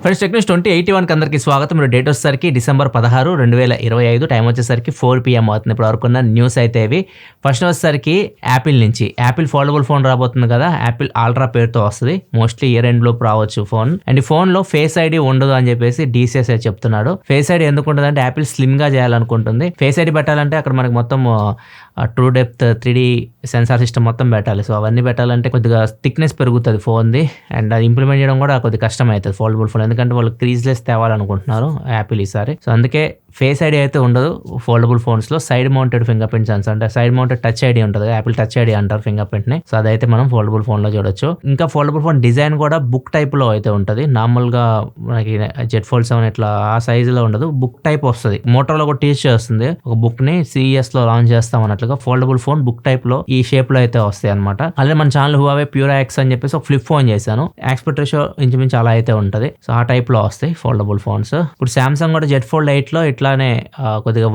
First tech news 2081 అందరికీ స్వాగతం. మీరు డేట్ వచ్చేసరికి December 16, 2025. టైం వచ్చేసరికి 4 PM అవుతుంది. ఇప్పుడు వరకు ఉన్న న్యూస్ అయితే ఇవి. ఫస్ట్ వచ్చేసరికి యాపిల్ నుంచి యాపిల్ ఫోల్డబుల్ ఫోన్ రాబోతుంది కదా, యాపిల్ ఆల్ట్రా పేరుతో వస్తుంది. మోస్ట్లీ ఇయర్ ఎండ్ లోపు రావచ్చు ఫోన్. అండ్ ఈ ఫోన్ లో ఫేస్ ఐడి ఉండదు అని చెప్పేసి DCS చెప్తున్నాడు. ఫేస్ ఐడి ఎందుకు ఉండదు అంటే యాపిల్ స్లిమ్ గా చేయాలనుకుంటుంది. ఫేస్ ఐడి పెట్టాలంటే అక్కడ మనకి మొత్తం true depth 3D sensor system మొత్తం పెట్టాలి. సో అవన్నీ పెట్టాలంటే కొద్దిగా థిక్నెస్ పెరుగుతుంది ఫోన్ది. అండ్ అది ఇంప్లిమెంట్ చేయడం కూడా కొద్దిగా కష్టం అవుతుంది ఫోల్డబుల్ ఫోన్, ఎందుకంటే వాళ్ళు క్రీజ్లెస్ తేవాలనుకుంటున్నారు యాపిల్ ఈసారి. సో అందుకే ఫేస్ ఐడి అయితే ఉండదు ఫోల్డబుల్ ఫోన్స్ లో. Side mounted finger print censor అంటే సైడ్ మౌంటెడ్ టచ్ ఐడి ఉంటుంది, యాపిల్ టచ్ ఐడి అంటారు ఫింగర్ ప్రింట్ ని. సో అదైతే మనం ఫోల్డబుల్ ఫోన్ లో చూడొచ్చు. ఇంకా ఫోల్డబుల్ ఫోన్ డిజైన్ కూడా బుక్ టైప్ లో అయితే ఉంటుంది. నార్మల్ గా మనకి జెట్ ఫోల్డ్ 7 ఇట్లా ఆ సైజ్ లో ఉండదు, బుక్ టైప్ వస్తుంది. మోటోలో కూడా టీచ్ చేస్తుంది ఒక బుక్ ని CES లో లాంచ్ చేస్తాం అన్నట్లుగా. ఫోల్డబుల్ ఫోన్ బుక్ టైప్ లో ఈ షేప్ లో అయితే వస్తాయి అనమాట. అలాగే మన ఛానల్ హువావే ప్యూర్ ఎక్స్ అని చెప్పేసి ఒక ఫ్లిప్ ఫోన్ చేశాను. ఆస్పెక్ట్ రేషియో ఇంచుమించు అలా అయితే ఉంటది. సో ఆ టైప్ లో వస్తాయి ఫోల్డబుల్ ఫోన్స్. ఇప్పుడు సామ్సంగ్ కూడా జెట్ ఫోల్డ్ 8 లో ఇట్లానే కొద్దిగా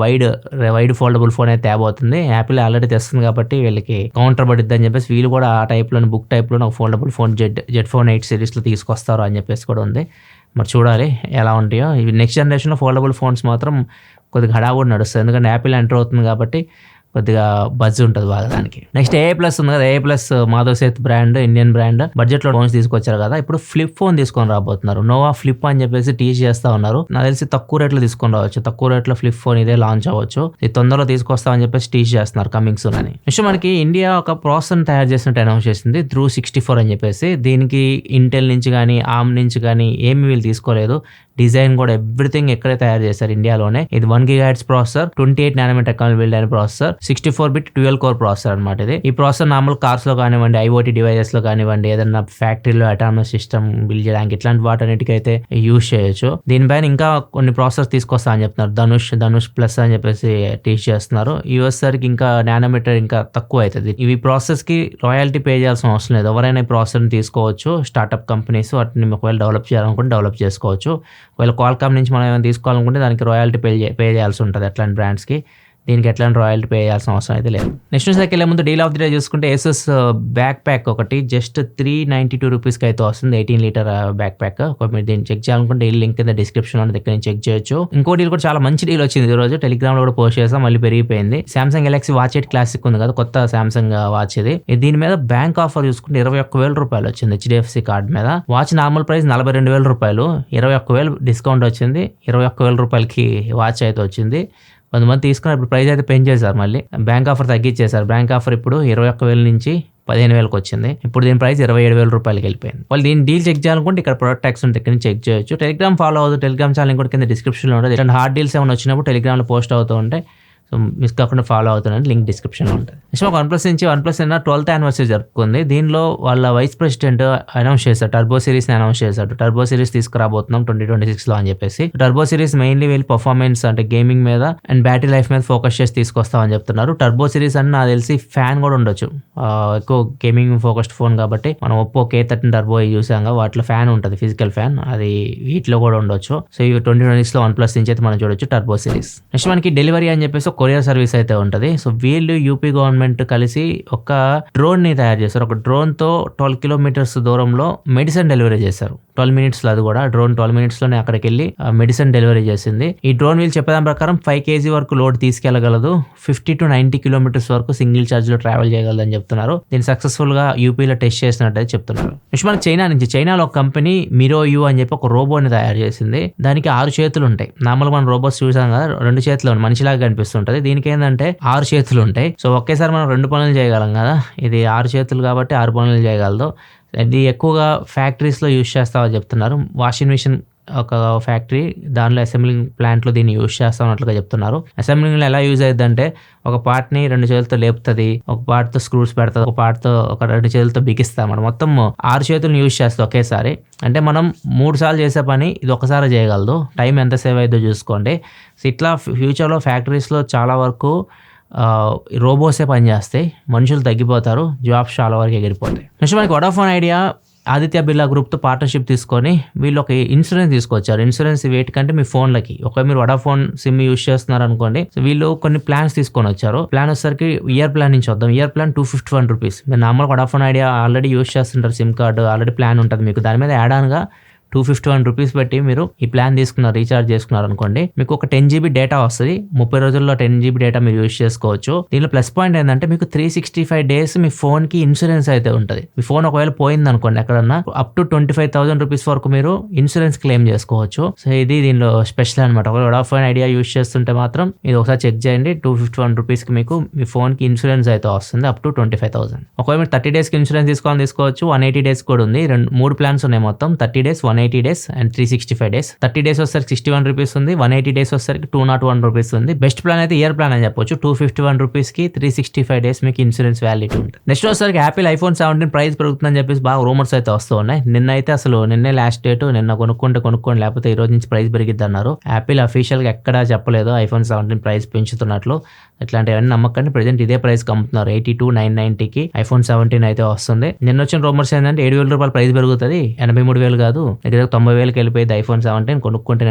వైడ్ ఫోల్డబుల్ ఫోన్ అయితే తేబోతుంది. యాపిల్ ఆల్రెడీ తెస్తుంది కాబట్టి వీళ్ళకి కౌంటర్ పడిద్ది అని చెప్పేసి వీళ్ళు కూడా ఆ టైప్ లోని బుక్ టైప్ లో ఒక foldable phone jet phone 8 series లో తీసుకొస్తారు అని చెప్పేసి కూడా ఉంది. మరి చూడాలి ఎలా ఉంటాయో. ఇవి నెక్స్ట్ జనరేషన్ లో ఫోల్డబుల్ ఫోన్స్ మాత్రం కొద్దిగా హడావుడి నడుస్తుంది, ఎందుకంటే యాపిల్ ఎంటర్ అవుతుంది కాబట్టి కొద్దిగా బజ్ ఉంటుంది బాగా దానికి. నెక్స్ట్ AA+ ఉంది కదా, AA+ Madhav Seth brand, Indian brand. Budget లో ఫోన్స్ తీసుకొచ్చారు కదా, ఇప్పుడు ఫ్లిప్ ఫోన్ తీసుకొని రాబోతున్నారు. నోవా ఫ్లిప్ అని చెప్పేసి టీచ్ చేస్తా ఉన్నారు. నాకు తెలిసి తక్కువ రేట్లో తీసుకొని రావచ్చు, తక్కువ రేట్లో ఫ్లిప్ ఫోన్ ఇదే లాంచ్ అవ్వచ్చు. ఇది తొందరలో తీసుకొస్తామని చెప్పేసి టీచ్ చేస్తున్నారు కమింగ్ సూన్ అని. నెక్స్ట్ మనకి ఇండియా ఒక ప్రాసెసర్ తయారు చేసినట్టు అనౌన్స్ చేసింది, Thru 64 అని చెప్పేసి. దీనికి ఇంటెల్ నుంచి కానీ ఆర్మ్ నుంచి కానీ ఏమి వీళ్ళు తీసుకోలేదు. డిజైన్ కూడా ఎవ్రీథింగ్ ఎక్కడే తయారు చేశారు ఇండియాలోనే. ఇది 1 GHz processor, 28 nm technology build అయిన ప్రాసెసర్, 64-bit 12 core ప్రాసెసర్ అనమాట ఇది. ఈ ప్రాసెసర్ నార్మల్ కార్స్ లో కానివ్వండి, IoT డివైజెస్ లో కానివ్వండి, ఏదైనా ఫ్యాక్టరీలో అటానమస్ సిస్టమ్ బిల్డ్ చేయడానికి ఇట్లాంటి వాటన్నిటికీ అయితే యూజ్ చేయొచ్చు. దీనిపైన ఇంకా కొన్ని ప్రాసెసర్ తీసుకొస్తా అని చెప్తున్నారు. ధనుష్ ప్లస్ అని చెప్పేసి టీచ్ చేస్తున్నారు. ఈ వచ్చేసరికి ఇంకా నానోమీటర్ ఇంకా తక్కువ అవుతుంది. ఇవి ప్రాసెస్ కి రాయల్టీ పే చేయాల్సిన అవసరం లేదు. ఎవరైనా ఈ ప్రాసెసర్ తీసుకోవచ్చు. స్టార్ట్అప్ కంపెనీస్ వాటిని ఒకవేళ డెవలప్ చేయాలనుకుంటే డెవలప్ చేసుకోవచ్చు. ఒకవేళ క్వాల్కామ్ నుంచి మనం ఏమైనా తీసుకోవాలనుకుంటే దానికి రాయల్టీ పే చేయాల్సి ఉంటుంది అట్లాంటి బ్రాండ్స్కి. దీనికి ఎట్లాంటి రాయల్టీ పే చేయాల్సిన అవసరం అయితే లేదు. నెక్స్ట్ న్యూస్కి వెళ్ళే ముందు డీల్ ఆఫ్ ది డే చూసుకుంటే ASUS బ్యాక్ ప్యాక్ ఒకటి జస్ట్ 392 రూపీస్కి అయితే వస్తుంది. 18 లీటర్ బ్యాక్ ప్యాక్. మీరు దీన్ని చెక్ చేయాలనుకుంటే ఈ లింక్ కింద డిస్క్రిప్షన్ లో దగ్గర నుంచి చెక్ చేయొచ్చు. ఇంకో డీల్ కూడా చాలా మంచి డీల్ వచ్చింది ఈ రోజు, టెలిగ్రామ్ లో కూడా పోస్ట్ చేస్తాం, మళ్ళీ పెరిగిపోయింది. Samsung Galaxy Watch 8 క్లాసిక్ ఉంది కదా, కొత్త సామ్సంగ్ వాచ్ ఇది. దీని మీద బ్యాంక్ ఆఫర్ చూసుకుంటే 21,000 రూపాయలు వచ్చింది HDFC కార్డ్ మీద. వాచ్ నార్మల్ ప్రైస్ 42,000 రూపాయలు, 21,000 డిస్కౌంట్ వచ్చింది. 21,000 రూపాయలకి వాచ్ అయితే వచ్చింది. కొంతమంది తీసుకున్న ఇప్పుడు ప్రైస్ అయితే పెంచేశారు, మళ్ళీ బ్యాంక్ ఆఫర్ తగ్గించేశారు. బ్యాంక్ ఆఫర్ ఇప్పుడు 21,000 నుంచి 15,000కి వచ్చింది. ఇప్పుడు దీని ప్రైస్ 27,000 రూపాయలకి వెళ్ళిపోయింది. వాళ్ళు దీని డీల్ చెక్ చేయాలనుకుంటే ఇక్కడ ప్రొడక్ట్ ట్యాక్స్ ఉంటే ఇక్కడ చెక్ చేయొచ్చు. టెలిగ్రామ్ ఫాలో అవుతుంది, టెలిగ్రామ్ ఛానల్ కూడా కింద డిస్క్రిప్షన్లో ఉంటుంది. ఇలాంటి హార్డ్ డీల్స్ ఏమైనా వచ్చినప్పుడు టెలిగ్రామ్లో పోస్ట్ అవుతూ ఉంటాయి. సో మిస్ కాకుండా ఫాలో అవుతుందంటే లింక్ డిస్క్రిప్షన్లో ఉంటుంది. నెక్స్ట్ ఒక OnePlus నుంచి OnePlus 12th యానివర్సరీ జరుపుకుంది. దీనిలో వాళ్ళ వైస్ ప్రెసిడెంట్ అనౌన్స్ చేశారు, టర్బో సిరీస్ని అనౌన్స్ చేశాడు. టర్బో సిరీస్ తీసుకురాబోతున్నాం 2026లో అని చెప్పేసి. టర్బో సిరీస్ మెయిన్లీ వీళ్ళు పర్ఫార్మెన్స్ అంటే గేమింగ్ మీద అండ్ బ్యాటరీ లైఫ్ మీద ఫోకస్ చేసి తీసుకొస్తామని చెప్తున్నారు. టర్బో సిరీస్ అని నాకు తెలిసి ఫ్యాన్ కూడా ఉండొచ్చు, ఎక్కువ గేమింగ్ ఫోకస్డ్ ఫోన్ కాబట్టి. మనం Oppo K13 టర్బో చూసాం, వాటిలో ఫ్యాన్ ఉంటుంది, ఫిజికల్ ఫ్యాన్, అది వీటిలో కూడా ఉండొచ్చు. సో ఇవి 2026లో OnePlus నుంచి అయితే మనం చూడొచ్చు టర్బో సిరీస్. నెక్స్ట్ మనకి డెలివరీ అని చెప్పేసి కొరియర్ సర్వీస్ అయితే ఉంటుంది. సో వీళ్ళు యూపీ గవర్నమెంట్ కలిసి ఒక డ్రోన్ ని తయారు చేశారు. ఒక డ్రోన్ తో 12 kilometers దూరంలో మెడిసిన్ డెలివరీ చేశారు. 12 minutes లో, అది కూడా డ్రోన్ 12 minutes లోనే అక్కడికి వెళ్ళి మెడిసిన్ డెలివరీ చేసింది. ఈ డ్రోన్ వీళ్ళు చెప్పేదాని ప్రకారం 5 kg వరకు లోడ్ తీసుకెళ్లగలదు, 50 to 90 kilometers వరకు సింగిల్ చార్జ్ లో ట్రావెల్ చేయగలదు అని చెప్తున్నారు. దీన్ని సక్సెస్ఫుల్ గా యూపీలో టెస్ట్ చేసినట్టు చెప్తున్నారు. నెక్స్ట్ మనకి చైనాలో ఒక కంపెనీ మిరోయు అని చెప్పి ఒక రోబోని తయారు చేసింది. దానికి 6 చేతులు ఉంటాయి. నార్మల్గా మనం రోబోట్స్ చూసాం కదా, 2 చేతులు మనిషిలాగా కనిపిస్తుంటది. దీనికి ఏంటంటే 6 చేతులు ఉంటాయి. సో ఒకేసారి మనం 2 పనులు చేయగలం కదా, ఇది 6 చేతులు కాబట్టి 6 పనులు చేయగలదు. ఇది ఎక్కువగా ఫ్యాక్టరీస్లో యూజ్ చేస్తామని చెప్తున్నారు. వాషింగ్ మిషన్ ఒక ఫ్యాక్టరీ, దానిలో అసెంబ్లింగ్ ప్లాంట్లో దీన్ని యూజ్ చేస్తామన్నట్లుగా చెప్తున్నారు. అసెంబ్లింగ్లో ఎలా యూజ్ అవుతుందంటే ఒక పార్ట్ని 2 చేతులతో లేపుతుంది, ఒక పార్ట్తో స్క్రూస్ పెడుతుంది, ఒక పార్ట్తో ఒక 2 చేతులతో బిగిస్తాం. మనం మొత్తం 6 చేతులను యూజ్ చేస్తాం ఒకేసారి. అంటే మనం 3 సార్లు చేసే పని ఇది ఒకసారి చేయగలదు. టైం ఎంత సేవ్ అవుతుందో చూసుకోండి. సో ఇట్లా ఫ్యూచర్లో ఫ్యాక్టరీస్లో చాలా వరకు రోబోసే పనిచేస్తాయి, మనుషులు తగ్గిపోతారు, జాబ్స్ చాలా వరకు ఎగిరిపోతాయి. నెక్స్ట్ మనకి వడాఫోన్ ఐడియా ఆదిత్య బిర్లా గ్రూప్తో పార్ట్నర్షిప్ తీసుకొని వీళ్ళు ఒక ఇన్సూరెన్స్ తీసుకొచ్చారు. ఇన్సూరెన్స్ వేటికంటే మీ ఫోన్లకి. ఒకవేళ మీరు వడాఫోన్ సిమ్ యూజ్ చేస్తున్నారు అనుకోండి, వీళ్ళు కొన్ని ప్లాన్స్ తీసుకొని వచ్చారు. ప్లాన్ వచ్చేసరికి ఇయర్ ప్లాన్ నుంచి వద్దాం. Year plan 251 rupees. మీరు normal Vodafone Idea already use చేస్తుంటారు, సిమ్ కార్డు ఆల్రెడీ ప్లాన్ ఉంటుంది మీకు, దాని మీద యాడ్ ఆన్గా 251 రూపీస్ పెట్టి మీరు ఈ ప్లాన్ తీసుకున్నారు, రీఛార్జ్ చేసుకున్నారు అనుకోండి, మీకు ఒక 10 GB డేటా వస్తుంది. 30 రోజుల్లో 10 GB డేటా మీరు యూజ్ చేసుకోవచ్చు. దీనిలో ప్లస్ పాయింట్ ఏంటంటే మీకు 365 డేస్ మీ ఫోన్ కి ఇన్సూరెన్స్ అయితే ఉంటుంది. మీ ఫోన్ ఒకవేళ పోయింది అనుకోండి ఎక్కడన్నా, అప్ టు 25,000 రూపీస్ వరకు మీరు ఇన్సూరెన్స్ క్లెయిమ్ చేసుకోవచ్చు. సో ఇది దీనిలో స్పెషల్ అనమాట. ఒకవేళ వోడాఫోన్ ఐడియా యూజ్ చేస్తుంటే మాత్రం ఇది ఒకసారి చెక్ చేయండి. 251 రూపీస్ కి మీకు మీ ఫోన్ కి ఇన్సూరెన్స్ అయితే వస్తుంది అప్ టు 25,000. ఒకవేళ మీరు 30 డేస్ కి ఇన్సూరెన్స్ తీసుకోవచ్చు. 180 డేస్ కూడా ఉంది. 3 ప్లాన్స్ ఉన్నాయి మొత్తం. 30 days, 180 days and 365 days. 30 days వచ్చేసరికి 61 రూపీస్ ఉంది. 180 డేస్ వచ్చేసరికి 201 రూపీస్ ఉంది. బెస్ట్ ప్లాన్ అయితే ఇయర్ ప్లాన్ అని చెప్పొచ్చు. 251 రూపీస్ కి 365 డేస్ మీకు ఇన్సూరెన్స్ వ్యాలిడిటీ ఉంటుంది. నెక్స్ట్ వచ్చేసరికి యాపిల్ ఐఫోన్ 17 ప్రైస్ పెరుగుతుందని చెప్పేసి బాగా రూమర్స్ అయితే వస్తూ ఉన్నాయి. నిన్నే లాస్ట్ డేట్, నిన్న కొనుక్కోండి లేకపోతే ఈ రోజు నుంచి ప్రైస్ పెరిగిద్ది అన్నారు. యాపిల్ అఫీషియల్ గా ఎక్కడా చెప్పలేదు ఐఫోన్ 17 ప్రైస్ పెంచుతున్నట్లు. ఇట్లాంటివన్నీ నమ్మకండి. ప్రెజెంట్ ఇదే ప్రైస్ అమ్ముతున్నారు. 82,990కి ఐఫోన్ 17 అయితే వస్తుంది. నిన్న వచ్చిన రూమర్స్ ఏంటంటే 7,000 రూపాయలు ప్రైస్ పెరుగుతుంది, 83,000 కాదు, దగ్గర 90,000కి వెళ్ళిపోయింది ఐఫోన్ 17. కొనుక్కోండి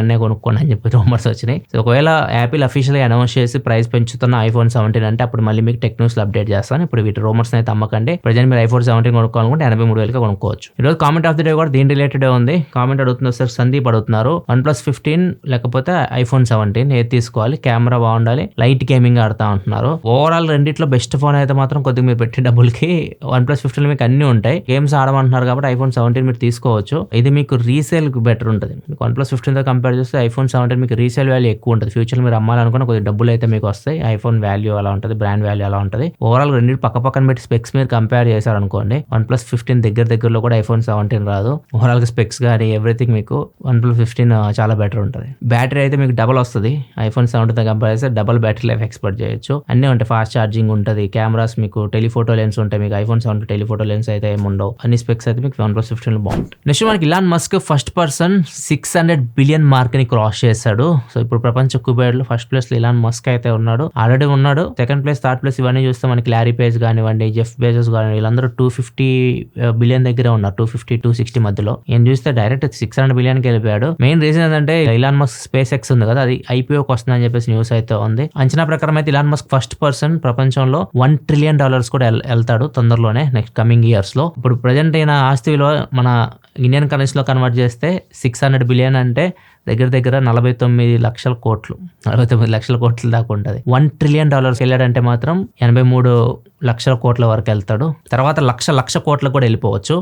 అని చెప్పి రూమర్స్ వచ్చినాయి. సో ఒకవేళ యాపిల్ అఫీషియల్ గా అనౌన్స్ చేసి ప్రైస్ పెంచుతున్న ఐఫోన్ 17 అంటే అప్పుడు మళ్ళీ మీకు టెక్ న్యూస్ లో అప్డేట్ చేస్తాను. ఇప్పుడు వీటి రూమర్స్ అయితే అమ్మకండి. ప్రెజెంట్ మీరు ఐఫోన్ 17 కొనుక్కోవాలనుకుంటే 83,000కి కొనుక్కోవచ్చు. ఈ రోజు కామెంట్ ఆఫ్ ది డే కూడా దీని రిలేటెడ్ ఉంది. కామెంట్ అడుగుతున్నారు సార్, సందీప్ అడుగుతున్నారు, OnePlus 15 లేకపోతే ఐఫోన్ 17 ఏది తీసుకోవాలి, కెమెరా బాగుండాలి, లైట్ గేమింగ్ ఆడతా ఉంటున్నారు. ఓవరాల్ రెండిట్లో బెస్ట్ ఫోన్ అయితే మాత్రం కొద్దిగా మీరు పెట్టే డబ్బులకి OnePlus 15 మీకు అన్ని ఉంటాయి. గేమ్స్ ఆడమంటున్నారు కాబట్టి ఐఫోన్ 17 మీరు తీసుకోవచ్చు. ఇది మీకు రీసేల్ బెటర్ ఉంటుంది. OnePlus 15 తో కంపేర్ చేస్తే ఐఫోన్ 17 మీకు రీసేల్ వాల్యూ ఎక్కువ ఉంటుంది. ఫ్యూచర్ మీరు అమ్మాలనుకున్న కొద్దిగా డబ్బులు అయితే మీకు వస్తాయి. ఐఫోన్ వాల్యూ అలా ఉంటుంది, బ్రాండ్ వాల్యూ అలా ఉంటుంది. ఓవరాల్ రెండింటి పక్కన పెట్టి స్పెక్స్ మీరు కంపేర్ చేశారనుకోండి, OnePlus 15 దగ్గరలో కూడా ఐఫోన్ 17 రాదు. ఓవరాల్ గా స్పెక్స్ కానీ ఎవ్రీథింగ్ మీకు OnePlus 15 చాలా బెటర్ ఉంటుంది. బ్యాటరీ అయితే మీకు డబల్ వస్తుంది. ఐఫోన్ 17 తో కంపేర్ చేస్తే డబల్ బ్యాటరీ లైఫ్ ఎక్స్పెక్ట్ చేయొచ్చు. అన్నీ ఉంటాయి. ఫాస్ట్ ఛార్జింగ్ ఉంటుంది, కెమెరాస్ మీకు టెలిఫోటో లెన్స్ ఉంటాయి. మీకు ఐఫోన్ 17 టెలిఫోటో లెన్స్ అయితే ఏమి ఉండవు. అన్ని స్పెక్స్ అయితే మీకు OnePlus 15 లో బాగుంటుంది. నెక్స్ట్ మనకి Elon Musk first person 600 billion mark ని క్రాస్ చేశాడు. సో ఇప్పుడు ప్రపంచ కుబేరులో ఫస్ట్ ప్లేస్ లో ఇలాన్ మస్క్ అయితే ఆల్రెడీ ఉన్నాడు. సెకండ్ ప్లేస్, థర్డ్ ప్లేస్ ఇవన్నీ చూస్తే మనకి లారీ పేజ్ కానివ్వండి, జెఫ్ బెజోస్ కానివ్వండి, వీళ్ళందరూ 250 బిలియన్ దగ్గర ఉన్నారు. 250-260 మధ్యలో. ఏం చూస్తే డైరెక్ట్ 600 బిలియన్ కి వెళ్ళిపోయాడు. మెయిన్ రీజన్ ఏంటంటే ఇలాన్ మస్క్ స్పేస్ ఎక్స్ ఉంది కదా, అది IPOకి వస్తుందని చెప్పేసి న్యూస్ అయితే ఉంది. అంచనా ప్రకారం అయితే ఇలాన్ మస్క్ ఫస్ట్ పర్సన్ ప్రపంచంలో $1 ట్రిలియన్ కూడా వెళ్తాడు తొందరలోనే, నెక్స్ట్ కమింగ్ ఇయర్స్ లో. ఇప్పుడు ప్రజెంట్ అయిన ఆస్తి విలువ మన ఇండియన్ కరెన్సీలో కన్వర్ట్ చేస్తే 600 బిలియన్ అంటే దగ్గర 49 లక్షల కోట్లు, 49 లక్షల కోట్ల దాకా ఉంటుంది. $1 ట్రిలియన్ వెళ్ళాడంటే మాత్రం 83 లక్షల కోట్ల వరకు వెళ్తాడు. తర్వాత లక్ష కోట్లకు కూడా వెళ్ళిపోవచ్చు.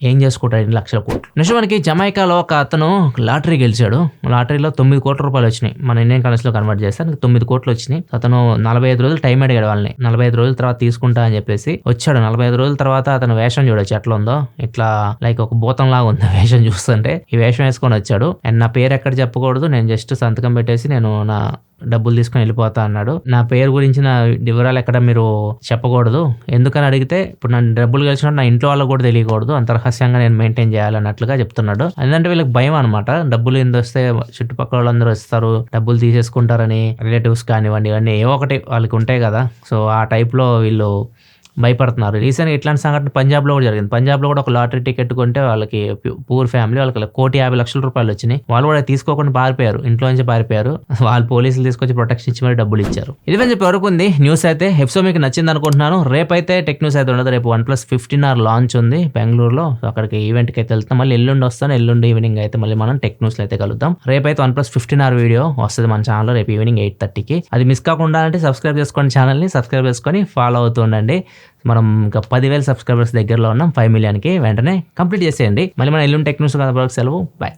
ఏం చేసుకుంటాడు 2 లక్షల కోట్లు. నెక్స్ట్ మనకి జమైకాలో ఒక అతను లాటరీ గెలిచాడు. లాటరీలో 9 కోట్ల రూపాయలు వచ్చినాయి. మన ఇండియన్ కరెన్సీలో కన్వర్ట్ చేస్తే 9 కోట్లు వచ్చినాయి. అతను 45 రోజులు టైం అడిగాడు వాళ్ళని. 45 రోజుల తర్వాత తీసుకుంటా అని చెప్పేసి వచ్చాడు. 45 రోజుల తర్వాత అతను వేషం చూడొచ్చు ఎట్లా ఉందో. ఇట్లా లైక్ ఒక భూతం లాగా ఉంది వేషం చూస్తుంటే. ఈ వేషం వేసుకొని వచ్చాడు. అండ్ నా పేరు ఎక్కడ చెప్పకూడదు, నేను జస్ట్ సంతకం పెట్టేసి నేను నా డబ్బులు తీసుకొని వెళ్ళిపోతా అన్నాడు. నా పేరు గురించి నా వివరాలు ఎక్కడ మీరు చెప్పకూడదు. ఎందుకని అడిగితే ఇప్పుడు నన్ను డబ్బులు కలిసినట్టు నా ఇంట్లో వాళ్ళకు కూడా తెలియకూడదు, అంత రహస్యంగా నేను మెయింటైన్ చేయాలన్నట్లుగా చెప్తున్నాడు. ఎందుకంటే వీళ్ళకి భయం అనమాట. డబ్బులు ఎంత వస్తే చుట్టుపక్కల వాళ్ళందరూ వస్తారు, డబ్బులు తీసేసుకుంటారని. రిలేటివ్స్ కానివ్వండి, ఇవన్నీ ఏవో ఒకటి వాళ్ళకి ఉంటాయి కదా. సో ఆ టైప్లో వీళ్ళు భయపడుతున్నారు. రీసెంట్గా ఇట్లాంటి సంఘటన పంజాబ్లో కూడా జరిగింది. పంజాబ్లో కూడా ఒక లాటరీ టికెట్ కొంటే వాళ్ళకి పూర్ ఫ్యామిలీ వాళ్ళకి 1,50,00,000 రూపాయలు వచ్చినాయి. వాళ్ళు కూడా తీసుకోకుండా పారిపోయారు, ఇంట్లో నుంచి పారిపోయారు. వాళ్ళు పోలీసులు తీసుకొచ్చి ప్రొటెక్షన్ ఇచ్చి మరి డబ్బులు ఇచ్చారు. ఇదివని చెప్పి వరకు ఉంది న్యూస్ అయితే. ఎపిసోడ్ మీకు నచ్చింది అనుకుంటున్నాను. రేపైతే టెక్ న్యూస్ అయితే ఉండదు. రేపు OnePlus 15R లాంచ్ ఉంది బెంగళూరులో. అక్కడికి ఈవెంట్కి అయితే వెళ్తాం. మళ్ళీ ఎల్లుండి వస్తాను. ఎల్లుండి ఈవినింగ్ అయితే మళ్ళీ మనం టెక్ న్యూస్లో అయితే కలుద్దాం. రేపైతే OnePlus 15R వీడియో వస్తుంది మన ఛానల్లో రేపు ఈవినింగ్ 8:30కి. అది మిస్ కాకుండా అంటే సబ్స్క్రైబ్ చేసుకోండి, ఛానల్ని సబ్స్క్రైబ్ చేసుకొని ఫాలో అవుతూ ఉండండి. మనం ఇంకా 10,000 సబ్స్క్రైబర్స్ దగ్గరలో ఉన్నాం 5 మిలియన్కి. వెంటనే కంప్లీట్ చేసేయండి. మళ్ళీ మన ఎల్లుండి టెక్ న్యూస్ సెలవు. బాయ్.